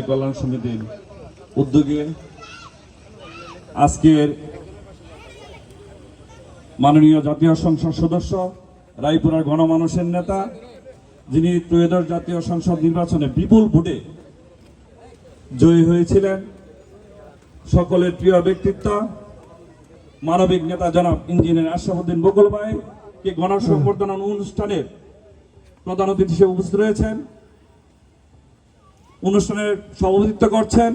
কল্যাণ সমিতির উদ্যোগে আজকের মাননীয় জাতীয় সংসদ সদস্য রায়পুরার গণমানুষের নেতা, যিনি ত্রয়োদশ জাতীয় সংসদ নির্বাচনে বিপুল ভোটে জয়ী হয়েছিলেন, সকলের প্রিয় ব্যক্তিত্ব মানবিক নেতা জনাব ইঞ্জিনিয়ার আশরাফুদ্দিন বকুল ভাই কে গণসংবর্ধনা অনুষ্ঠানের প্রধান অতিথি হিসেবে উপস্থিত রয়েছেন। অনুষ্ঠানের সভাপতিত্ব করছেন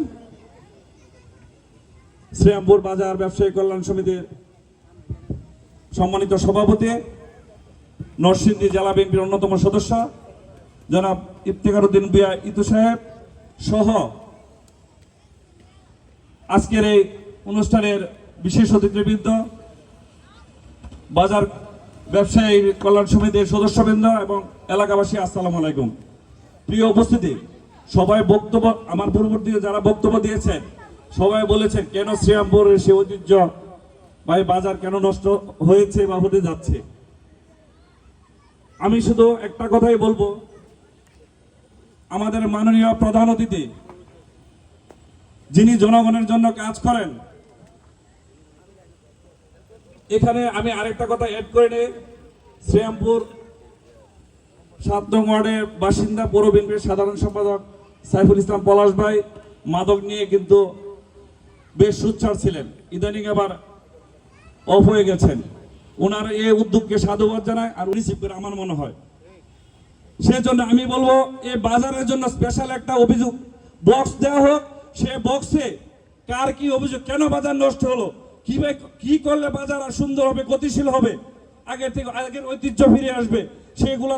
শ্রীরামপুর বাজার ব্যবসায়ী কল্যাণ সমিতির সম্মানিত সভাপতি, নরসিংদী জেলা বিএনপির অন্যতম সদস্য জনাব ইফতেখার উদ্দিন ভূঁইয়া ইতু সাহেব সহ আজকের এই অনুষ্ঠানের বিশেষ অতিথিবৃন্দ, বাজার ব্যবসায়ী কল্যাণ সমিতির সদস্যবৃন্দ এবং এলাকাবাসী, আসসালামু আলাইকুম। প্রিয় উপস্থিতি, সবাই বক্তব্য, আমার পূর্ববর্তী যারা বক্তব্য দিয়েছেন সবাই বলেছেন কেন শ্রীরামপুরের সে ঐতিহ্য বা বাজার কেন নষ্ট হয়েছে বা হতে যাচ্ছে। আমি শুধু একটা কথাই বলবো, আমাদের মাননীয় প্রধান অতিথি যিনি জনগণের জন্য কাজ করেন, এখানে আমি আরেকটা কথা অ্যাড করে নেই, শ্রীরামপুর 7 নং ওয়ার্ডের বাসিন্দা পৌর বিএনপির সাধারণ সম্পাদক সাইফুল ইসলাম পলাশ ভাই মাদক নিয়ে কিন্তু বেশ সোচ্চার ছিলেন, ইদানিং আবার অফ হয়ে গেছেন। ওনার এই উদ্যোগকে সাধুবাদ জানায় আর রিসিভ করে আমার মনে হয়। সেজন্য আমি বলবো এই বাজারের জন্য স্পেশাল একটা অভিযোগ বক্স দেওয়া হোক, সে বক্সে কার কি অভিযোগ, কেন বাজার নষ্ট হলো, কি করলে বাজার আর সুন্দর হবে, গতিশীল হবে, আগের থেকে আগের ঐতিহ্য ফিরে আসবে, সেগুলো